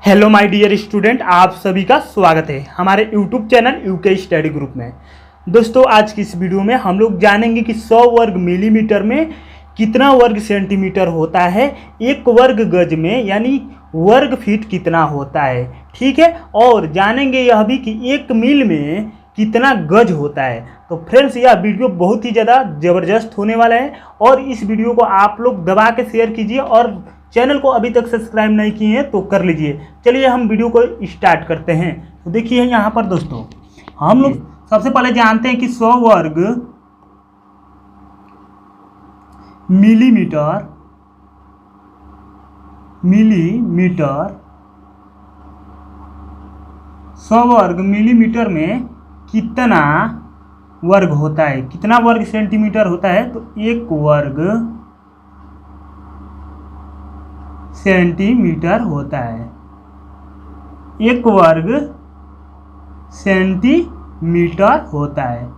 Hello my dear student, आप सभी का स्वागत है हमारे YouTube channel UK study group में। दोस्तों, आज की इस वीडियो में हम लोग जानेंगे कि 100 वर्ग मिलीमीटर में कितना वर्ग सेंटीमीटर होता है, एक वर्ग गज में यानी वर्ग फीट कितना होता है। ठीक है, और जानेंगे यह भी कि एक मील में कितना गज होता है। तो फ्रेंड्स, यह वीडियो बहुत ही ज़्यादा ज़बरदस्त होने वाला है और इस वीडियो को आप लोग दबा के शेयर कीजिए और चैनल को अभी तक सब्सक्राइब नहीं किए हैं तो कर लीजिए। चलिए हम वीडियो को स्टार्ट करते हैं। तो देखिए यहाँ पर दोस्तों, हम लोग सबसे पहले जानते हैं कि 100 वर्ग मिलीमीटर 100 वर्ग मिलीमीटर में कितना वर्ग होता है, कितना वर्ग सेंटीमीटर होता है। तो एक वर्ग सेंटीमीटर होता है, एक वर्ग सेंटीमीटर होता है।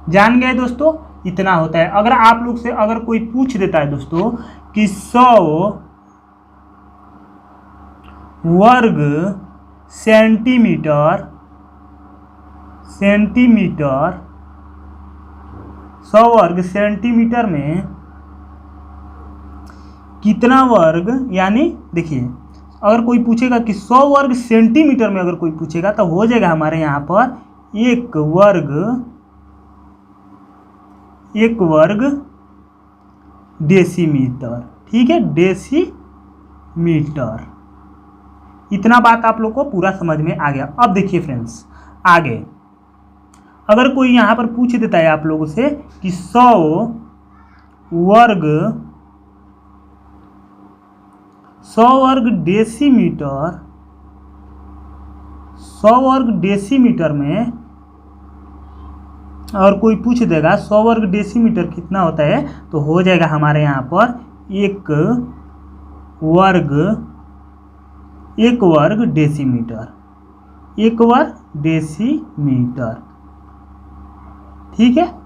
जान गए दोस्तों, इतना होता है। अगर आप लोग से अगर कोई पूछ देता है दोस्तों कि 100 वर्ग सेंटीमीटर 100 वर्ग सेंटीमीटर में कितना वर्ग, यानी देखिए अगर कोई पूछेगा कि 100 वर्ग सेंटीमीटर में अगर कोई पूछेगा तो हो जाएगा हमारे यहाँ पर एक वर्ग डेसीमीटर। ठीक है, डेसीमीटर। इतना बात आप लोग को पूरा समझ में आ गया। अब देखिए फ्रेंड्स, आगे अगर कोई यहाँ पर पूछ देता है आप लोगों से कि 100 वर्ग डेसीमीटर में और कोई पूछ देगा 100 वर्ग डेसीमीटर कितना होता है, तो हो जाएगा हमारे यहाँ पर एक वर्ग डेसीमीटर। ठीक है,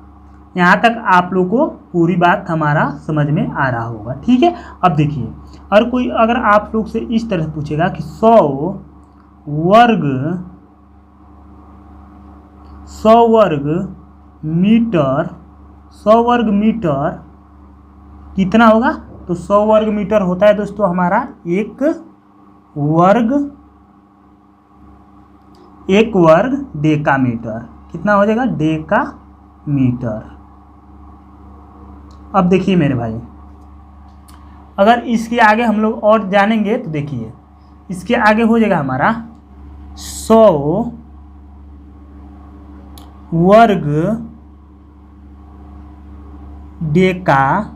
यहाँ तक आप लोग को पूरी बात हमारा समझ में आ रहा होगा। ठीक है, अब देखिए और कोई अगर आप लोग से इस तरह पूछेगा कि 100 वर्ग मीटर कितना होगा। तो 100 वर्ग मीटर होता है दोस्तों हमारा एक वर्ग डेकामीटर। कितना हो जाएगा, डेकामीटर। अब देखिए मेरे भाई, अगर इसके आगे हम लोग और जानेंगे तो देखिए इसके आगे हो जाएगा हमारा 100 वर्ग डेकामीटर।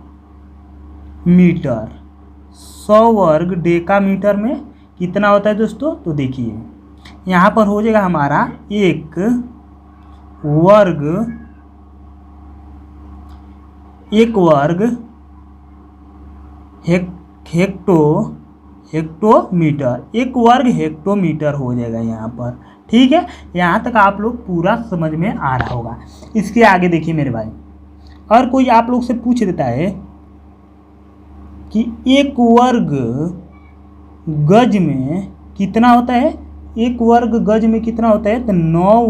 100 वर्ग डेकामीटर में कितना होता है दोस्तों। तो देखिए यहाँ पर हो जाएगा हमारा एक वर्ग हेक्टोमीटर, एक वर्ग हेक्टोमीटर हो जाएगा यहाँ पर। ठीक है, यहाँ तक आप लोग पूरा समझ में आ रहा होगा। इसके आगे देखिए मेरे भाई, और कोई आप लोग से पूछ देता है कि एक वर्ग गज में कितना होता है, एक वर्ग गज में कितना होता है, तो 9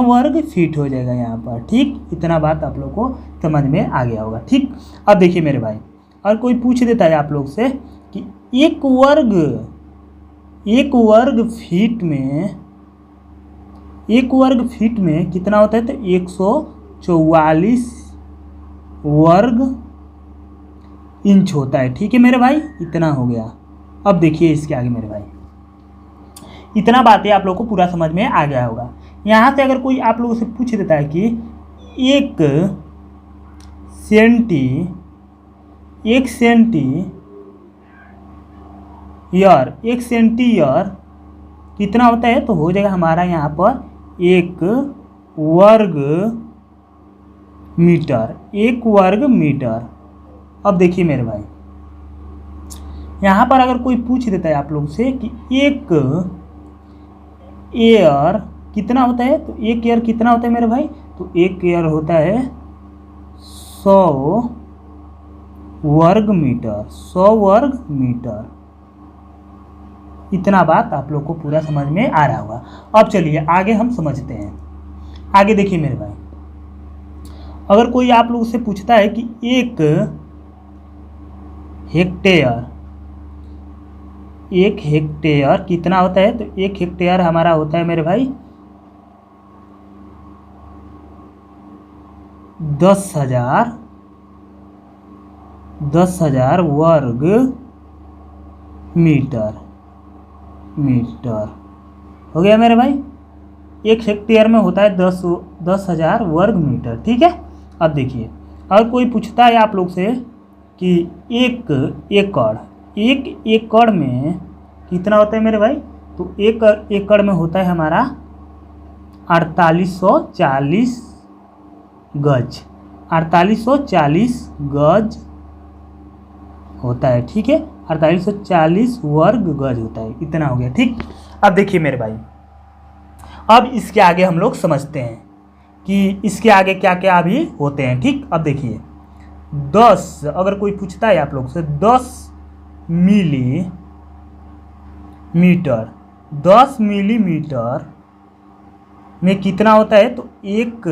वर्ग फीट हो जाएगा यहाँ पर। ठीक, इतना बात आप लोग को समझ में आ गया होगा। ठीक, अब देखिए मेरे भाई, और कोई पूछ देता है आप लोग से कि एक वर्ग फीट में कितना होता है, तो 144 वर्ग इंच होता है। ठीक है मेरे भाई, इतना हो गया। अब देखिए इसके आगे मेरे भाई, इतना बातें आप लोग को पूरा समझ में आ गया होगा। यहाँ से अगर कोई आप लोगों से पूछ देता है कि एक सेंटी ईयर कितना होता है, तो हो जाएगा हमारा यहाँ पर एक वर्ग मीटर। अब देखिए मेरे भाई, यहाँ पर अगर कोई पूछ देता है आप लोग से कि एक एयर कितना होता है, तो एक एयर कितना होता है मेरे भाई, तो एक एयर होता है 100 वर्ग मीटर, 100 वर्ग मीटर। इतना बात आप लोग को पूरा समझ में आ रहा होगा। अब चलिए आगे हम समझते हैं। आगे देखिए मेरे भाई, अगर कोई आप लोग से पूछता है कि एक हेक्टेयर कितना होता है, तो एक हेक्टेयर हमारा होता है मेरे भाई 10,000 वर्ग मीटर हो गया मेरे भाई। एक हेक्टेयर में होता है 10,000 वर्ग मीटर, ठीक है। अब देखिए, अगर कोई पूछता है आप लोग से कि एक एकड़ में कितना होता है मेरे भाई, तो एक एकड़ में होता है हमारा 4840 गज, 4840 गज होता है, ठीक है। 4840 वर्ग गज होता है, इतना हो गया, ठीक। अब देखिए मेरे भाई, अब इसके आगे हम लोग समझते हैं कि इसके आगे क्या क्या अभी होते हैं, ठीक। अब देखिए 10, अगर कोई पूछता है आप लोग से 10 मिलीमीटर में कितना होता है, तो 1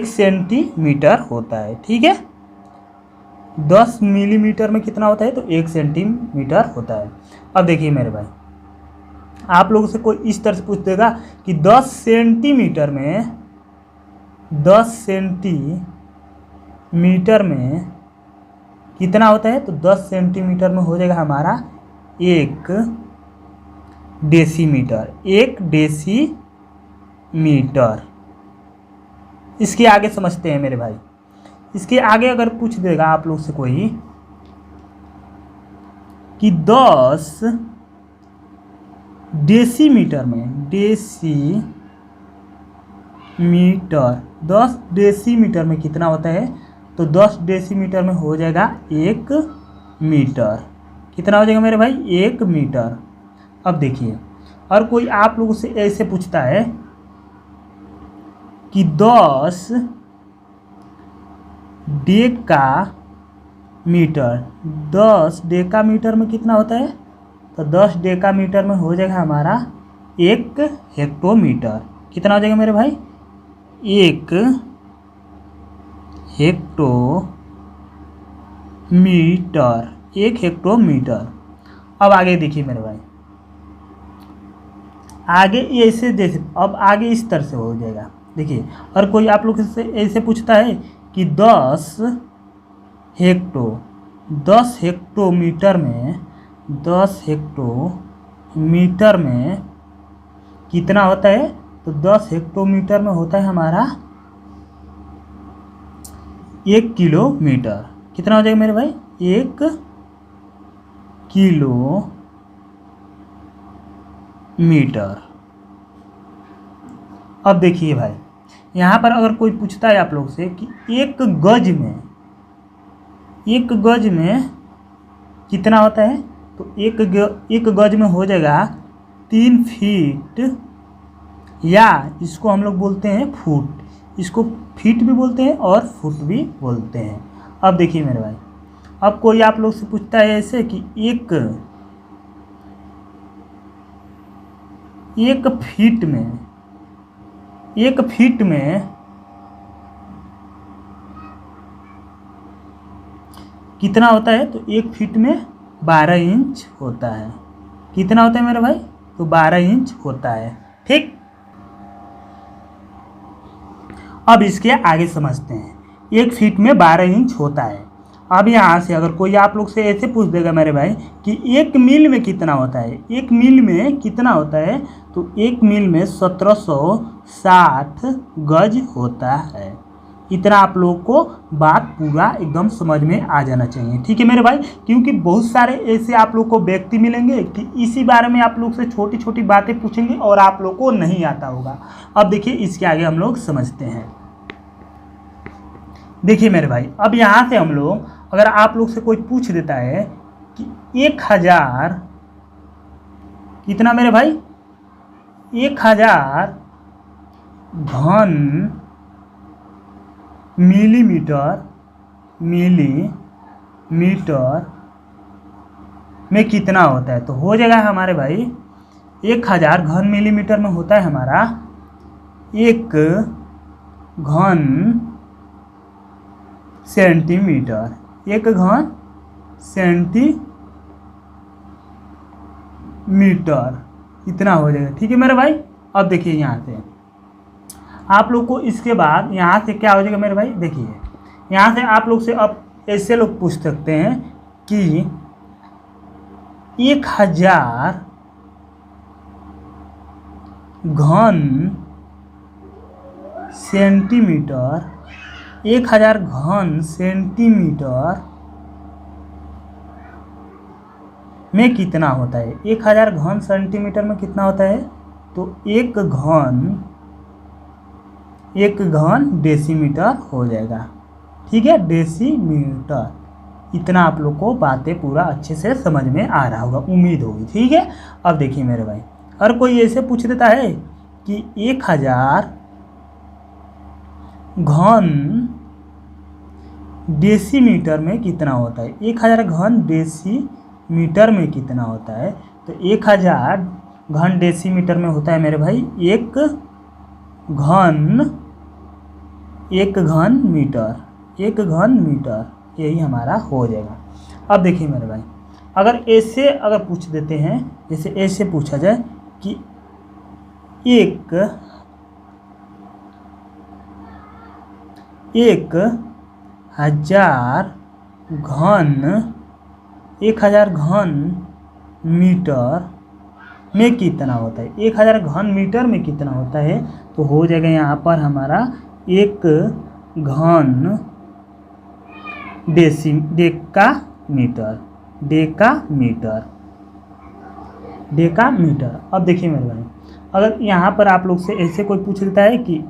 सेंटीमीटर होता है, ठीक है। 10 मिलीमीटर में कितना होता है, तो 1 सेंटीमीटर होता है। अब देखिए मेरे भाई, आप लोगों से कोई इस तरह से पूछ देगा कि 10 सेंटीमीटर में कितना होता है, तो 10 सेंटीमीटर में हो जाएगा हमारा 1 डेसीमीटर। इसके आगे समझते हैं मेरे भाई। इसके आगे अगर पूछ देगा आप लोग से कोई कि 10 डेसीमीटर में कितना होता है, तो 10 डेसीमीटर में हो जाएगा 1 मीटर। कितना हो जाएगा मेरे भाई, 1 मीटर। अब देखिए, और कोई आप लोगों से ऐसे पूछता है कि 10 डेकामीटर में कितना होता है, तो 10 डेकामीटर में हो जाएगा हमारा 1 हेक्टोमीटर। कितना हो जाएगा मेरे भाई, 1 हेक्टोमीटर। अब आगे देखिए मेरे भाई, आगे ऐसे जैसे अब आगे इस तरह से हो जाएगा। देखिए, और कोई आप लोग से ऐसे पूछता है कि 10 हेक्टोमीटर में कितना होता है, तो 10 हेक्टोमीटर में होता है हमारा 1 किलोमीटर। कितना हो जाएगा मेरे भाई, 1 किलोमीटर। अब देखिए भाई, यहाँ पर अगर कोई पूछता है आप लोग से कि एक गज में कितना होता है, तो एक गज में हो जाएगा 3 फीट, या इसको हम लोग बोलते हैं फुट। इसको फीट भी बोलते हैं और फुट भी बोलते हैं। अब देखिए मेरे भाई, अब कोई आप लोग से पूछता है ऐसे कि एक फीट में कितना होता है, तो 1 फीट में 12 इंच होता है। कितना होता है मेरे भाई, तो 12 इंच होता है, ठीक। अब इसके आगे समझते हैं, 1 फीट में 12 इंच होता है। अब यहाँ से अगर कोई आप लोग से ऐसे पूछ देगा मेरे भाई कि 1 मील में कितना होता है, 1 मील में कितना होता है, तो 1 मील में 1760 गज होता है। इतना आप लोगों को बात पूरा एकदम समझ में आ जाना चाहिए, ठीक है मेरे भाई। क्योंकि बहुत सारे ऐसे आप लोग को व्यक्ति मिलेंगे कि इसी बारे में आप लोग से छोटी छोटी बातें पूछेंगे और आप लोग को नहीं आता होगा। अब देखिए, इसके आगे हम लोग समझते हैं। देखिए मेरे भाई, अब यहाँ से हम लोग, अगर आप लोग से कोई पूछ देता है कि 1000 कितना मेरे भाई, 1000 घन मिलीमीटर मीटर में कितना होता है। तो हो जाएगा हमारे भाई 1000 घन मिलीमीटर में होता है हमारा 1 घन सेंटीमीटर, 1 घन सेंटीमीटर इतना हो जाएगा। ठीक है मेरे भाई। अब देखिए यहाँ से आप लोग को इसके बाद यहाँ से क्या हो जाएगा मेरे भाई, देखिए यहाँ से आप लोग से अब ऐसे लोग पूछ सकते हैं कि 1000 घन सेंटीमीटर, 1000 घन सेंटीमीटर में कितना होता है। 1000 घन सेंटीमीटर में कितना होता है, तो 1 घन डेसीमीटर हो जाएगा। ठीक है, डेसीमीटर। इतना आप लोग को बातें पूरा अच्छे से समझ में आ रहा होगा, उम्मीद होगी। ठीक है। अब देखिए मेरे भाई, अगर कोई ऐसे पूछ देता है कि 1000 घन डेसीमीटर में कितना होता है, 1000 घन डेसीमीटर में कितना होता है, तो 1000 घन डेसीमीटर में होता है मेरे भाई 1 घन मीटर, 1 घन मीटर, यही हमारा हो जाएगा। अब देखिए मेरे भाई, अगर पूछ देते हैं, जैसे ऐसे पूछा जाए कि 1000 घन मीटर में कितना होता है, 1000 घन मीटर में कितना होता है, तो हो जाएगा यहाँ पर हमारा 1 घन डेकामीटर। अब देखिए मेरे भाई, अगर यहाँ पर आप लोग से ऐसे कोई पूछ लेता है कि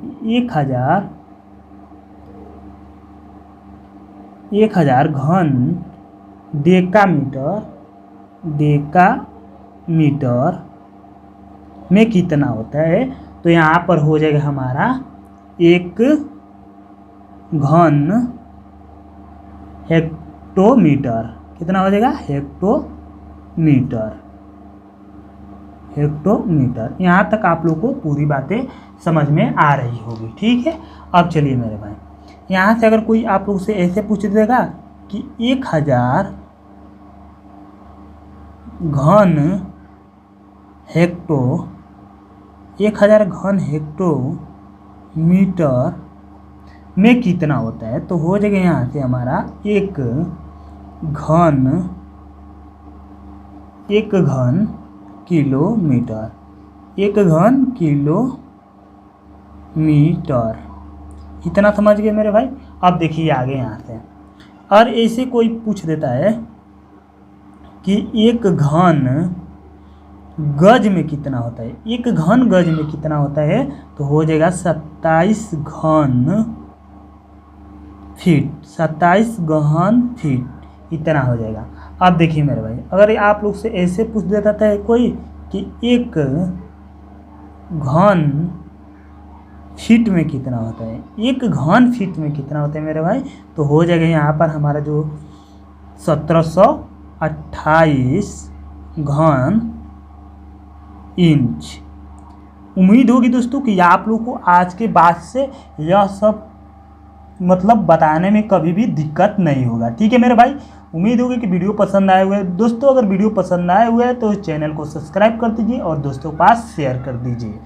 1000 घन डेकामीटर में कितना होता है, तो यहाँ पर हो जाएगा हमारा 1 घन हेक्टोमीटर। कितना हो जाएगा, हेक्टोमीटर। यहाँ तक आप लोग को पूरी बातें समझ में आ रही होगी। ठीक है। अब चलिए मेरे भाई, यहाँ से अगर कोई आप लोग से ऐसे पूछ देगा कि 1000 घन हेक्टोमीटर में कितना होता है, तो हो जाएगा यहाँ से हमारा 1 घन किलोमीटर, 1 घन किलोमीटर। इतना समझ गए मेरे भाई। अब देखिए आगे यहाँ से, और ऐसे कोई पूछ देता है कि 1 घन गज में कितना होता है, 1 घन गज में कितना होता है, तो हो जाएगा 27 घन फीट, इतना हो जाएगा। अब देखिए मेरे भाई, अगर आप लोग से ऐसे पूछ देता है कोई कि 1 घन फीट में कितना होता है, 1 घन फीट में कितना होता है मेरे भाई, तो हो जाएगा यहाँ पर हमारा जो 1728 घन इंच। उम्मीद होगी दोस्तों कि आप लोग को आज के बाद से यह सब मतलब बताने में कभी भी दिक्कत नहीं होगा। ठीक है मेरे भाई। उम्मीद होगी कि वीडियो पसंद आए हुए है। दोस्तों अगर वीडियो पसंद आए हुए है तो चैनल को सब्सक्राइब कर दीजिए और दोस्तों के पास शेयर कर दीजिए।